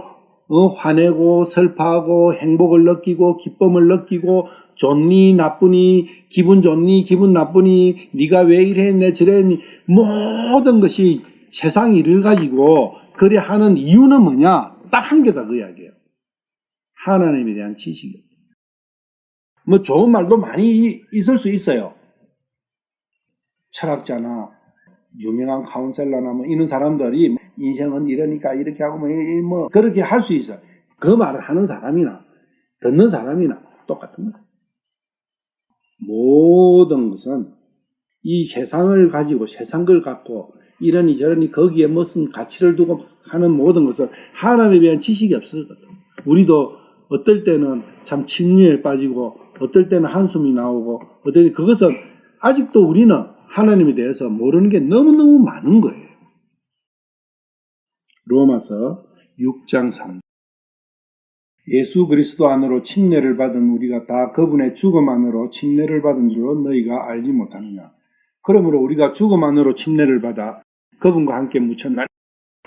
화내고 슬퍼하고 행복을 느끼고 기쁨을 느끼고 좋니 나쁘니 기분 좋니 기분 나쁘니 네가 왜 이랬네 저랬니 모든 것이 세상 일을 가지고 그래 하는 이유는 뭐냐? 딱 한 개다 그 이야기예요. 하나님에 대한 지식이요. 뭐 좋은 말도 많이 있을 수 있어요. 철학자나 유명한 카운셀러나 뭐 이런 사람들이 인생은 이러니까 이렇게 하고 뭐 그렇게 할 수 있어요. 그 말을 하는 사람이나 듣는 사람이나 똑같은 거예요. 모든 것은 이 세상을 가지고 세상 걸 갖고 이러니 저러니 거기에 무슨 가치를 두고 하는 모든 것은 하나님에 대한 지식이 없을 것 같아요. 우리도 어떨 때는 참 침륜에 빠지고 어떨 때는 한숨이 나오고 어떨 때 그것은 아직도 우리는 하나님에 대해서 모르는 게 너무너무 많은 거예요. 로마서 6장 3절 예수 그리스도 안으로 침례를 받은 우리가 다 그분의 죽음 안으로 침례를 받은 줄로 너희가 알지 못하느냐. 그러므로 우리가 죽음 안으로 침례를 받아 그분과 함께 묻혔나니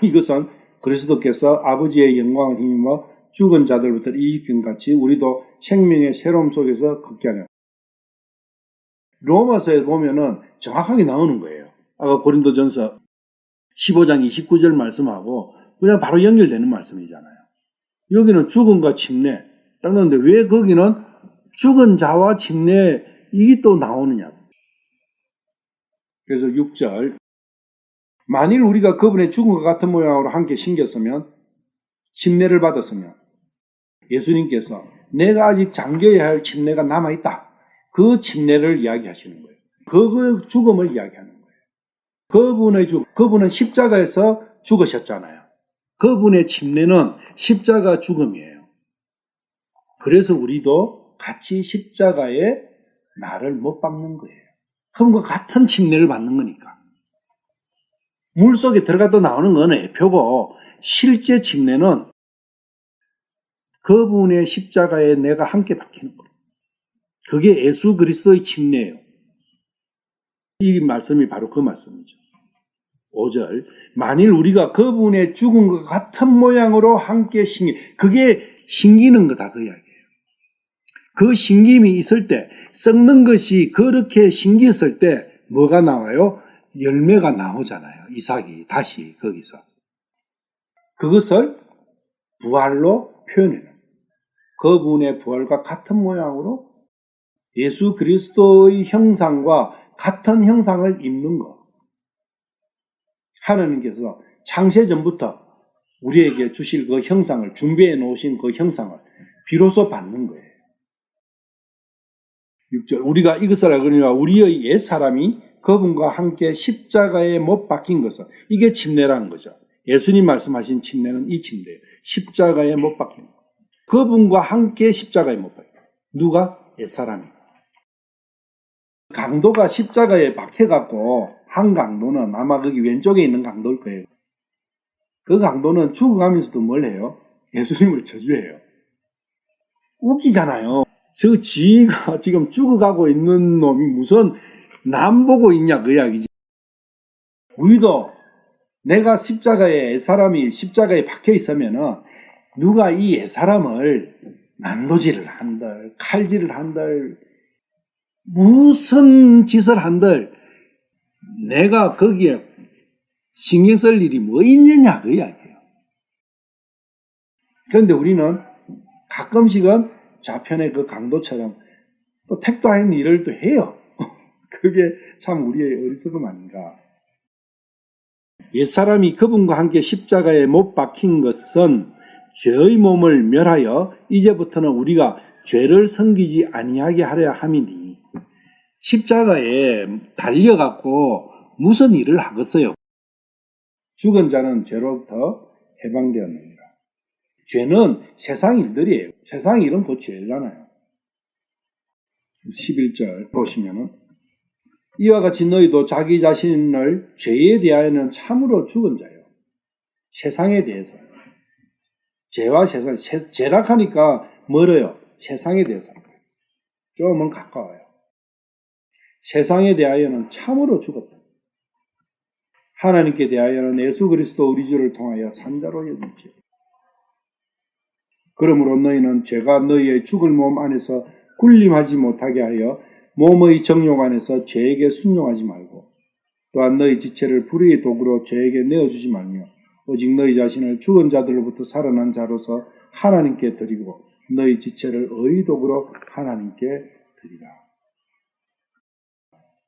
이것은 그리스도께서 아버지의 영광을 힘입어 죽은 자들부터 일으킨 같이 우리도 생명의 새로움 속에서 걷게 하려. 로마서에 보면은 정확하게 나오는 거예요. 아까 고린도전서 15장 29절 말씀하고 그냥 바로 연결되는 말씀이잖아요. 여기는 죽음과 침례 딱 나오는데 왜 거기는 죽은 자와 침례 이게 또 나오느냐. 그래서 6절 만일 우리가 그분의 죽음과 같은 모양으로 함께 신겼으면 침례를 받았으면 예수님께서 내가 아직 잠겨야 할 침례가 남아있다. 그 침례를 이야기하시는 거예요. 그 죽음을 이야기하는 거예요. 그분의 죽음, 그분은 십자가에서 죽으셨잖아요. 그분의 침례는 십자가 죽음이에요. 그래서 우리도 같이 십자가에 나를 못 박는 거예요. 그분과 같은 침례를 받는 거니까. 물속에 들어갔다 나오는 건 애표고 실제 침례는 그분의 십자가에 내가 함께 박히는 거예요. 그게 예수 그리스도의 침례예요. 이 말씀이 바로 그 말씀이죠. 5절 만일 우리가 그분의 죽은 것 같은 모양으로 함께 그게 신기는 거다 그 이야기예요. 그 신김이 있을 때 썩는 것이 그렇게 신기했을 때 뭐가 나와요? 열매가 나오잖아요. 이삭이 다시 거기서 그것을 부활로 표현해요. 그분의 부활과 같은 모양으로 예수 그리스도의 형상과 같은 형상을 입는 것. 하나님께서 창세전부터 우리에게 주실 그 형상을 준비해 놓으신 그 형상을 비로소 받는 거예요. 6절 우리가 이것을 알거니와 우리의 옛사람이 그분과 함께 십자가에 못 박힌 것은 이게 침례라는 거죠. 예수님 말씀하신 침례는 이 침례예요. 십자가에 못 박힌 것. 그분과 함께 십자가에 못 박힌 것. 누가? 옛사람이. 강도가 십자가에 박혀갖고 한 강도는 아마 거기 왼쪽에 있는 강도일 거예요. 그 강도는 죽어가면서도 뭘 해요? 예수님을 저주해요. 웃기잖아요. 저 지가 지금 죽어가고 있는 놈이 무슨 남 보고 있냐 그 이야기지. 우리도 내가 사람이 십자가에 박혀 있으면은 누가 이 사람을 난도질을 한들, 칼질을 한들, 무슨 짓을 한들 내가 거기에 신경 쓸 일이 뭐 있느냐 그 이야기예요. 그런데 우리는 가끔씩은 좌편의 그 강도처럼 또 택도 아닌 일을 또 해요. 그게 참 우리의 어리석음 아닌가. 옛사람이 그분과 함께 십자가에 못 박힌 것은 죄의 몸을 멸하여 이제부터는 우리가 죄를 섬기지 아니하게 하려 함이니 십자가에 달려갖고 무슨 일을 하겠어요? 죽은 자는 죄로부터 해방되었느니라. 죄는 세상 일들이에요. 세상 일은 곧 죄잖아요. 11절 보시면은 이와 같이 너희도 자기 자신을 죄에 대하여는 참으로 죽은 자요. 세상에 대해서. 죄와 세상, 죄락하니까 멀어요. 세상에 대해서. 조금은 가까워요. 세상에 대하여는 참으로 죽었다. 하나님께 대하여는 예수 그리스도 우리 주를 통하여 산자로 여기지. 그러므로 너희는 죄가 너희의 죽을 몸 안에서 군림하지 못하게 하여 몸의 정욕 안에서 죄에게 순종하지 말고 또한 너희 지체를 불의의 도구로 죄에게 내어주지 말며 오직 너희 자신을 죽은 자들로부터 살아난 자로서 하나님께 드리고 너희 지체를 의의 도구로 하나님께 드리라.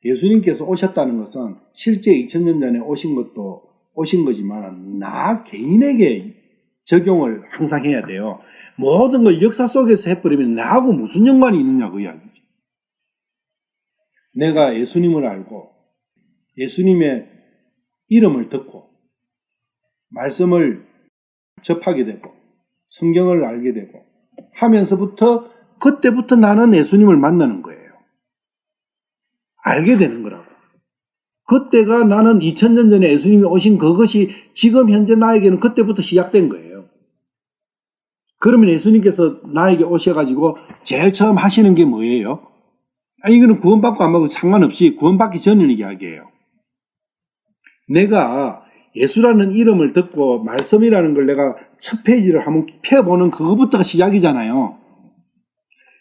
예수님께서 오셨다는 것은 실제 2000년 전에 오신 거지만 나 개인에게 적용을 항상 해야 돼요. 모든 걸 역사 속에서 해버리면 나하고 무슨 연관이 있느냐 그 이야기죠. 내가 예수님을 알고 예수님의 이름을 듣고 말씀을 접하게 되고 성경을 알게 되고 하면서부터 그때부터 나는 예수님을 만나는 거예요. 알게 되는 거라고. 그때가 나는 2000년 전에 예수님이 오신 그것이 지금 현재 나에게는 그때부터 시작된 거예요. 그러면 예수님께서 나에게 오셔가지고 제일 처음 하시는 게 뭐예요? 아니 이거는 구원받고 안 받고 상관없이 구원받기 전의 이야기예요. 내가 예수라는 이름을 듣고 말씀이라는 걸 내가 첫 페이지를 한번 펴보는 그거부터가 시작이잖아요.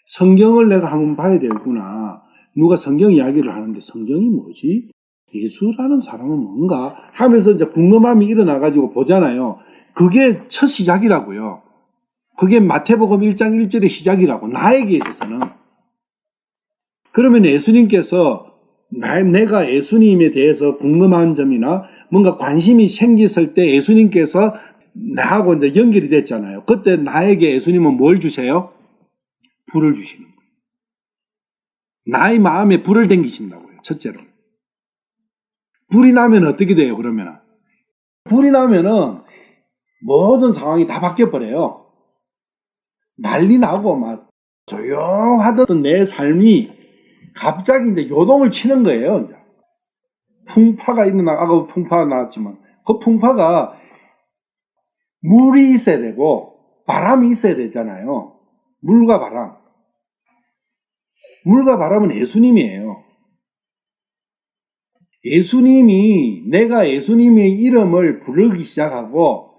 성경을 내가 한번 봐야 되겠구나. 누가 성경 이야기를 하는데 성경이 뭐지? 예수라는 사람은 뭔가? 하면서 이제 궁금함이 일어나가지고 보잖아요. 그게 첫 시작이라고요. 그게 마태복음 1장 1절의 시작이라고. 나에게 있어서는. 그러면 예수님께서 내가 예수님에 대해서 궁금한 점이나 뭔가 관심이 생겼을 때 예수님께서 나하고 이제 연결이 됐잖아요. 그때 나에게 예수님은 뭘 주세요? 불을 주시는 거예요. 나의 마음에 불을 댕기신다고요. 첫째로. 불이 나면 어떻게 돼요, 그러면? 불이 나면은 모든 상황이 다 바뀌어버려요. 난리 나고 막 조용하던 내 삶이 갑자기 이제 요동을 치는 거예요. 이제. 풍파가 아까 풍파가 나왔지만 그 풍파가 물이 있어야 되고 바람이 있어야 되잖아요. 물과 바람. 물과 바람은 예수님이에요. 내가 예수님의 이름을 부르기 시작하고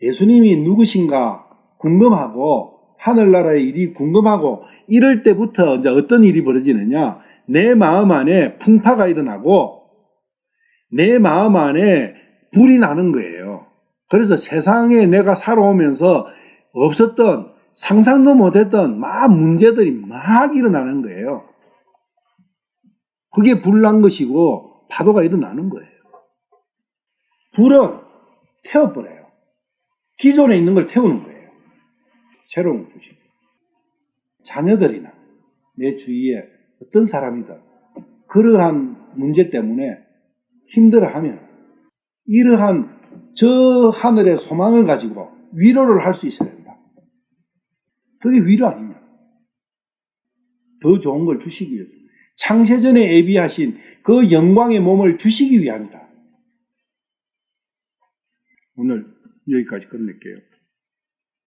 예수님이 누구신가 궁금하고 하늘나라의 일이 궁금하고 이럴 때부터 이제 어떤 일이 벌어지느냐? 내 마음 안에 풍파가 일어나고 내 마음 안에 불이 나는 거예요. 그래서 세상에 내가 살아오면서 없었던 상상도 못했던 막 문제들이 막 일어나는 거예요. 그게 불난 것이고 파도가 일어나는 거예요. 불은 태워버려요. 기존에 있는 걸 태우는 거예요. 새로운 걸 주시고. 자녀들이나 내 주위에 어떤 사람이든 그러한 문제 때문에 힘들어하면 이러한 저 하늘의 소망을 가지고 위로를 할 수 있어야 된다. 그게 위로 아니냐. 더 좋은 걸 주시기 위해서. 창세전에 예비하신 그 영광의 몸을 주시기 위함이다. 오늘 여기까지 끝낼게요.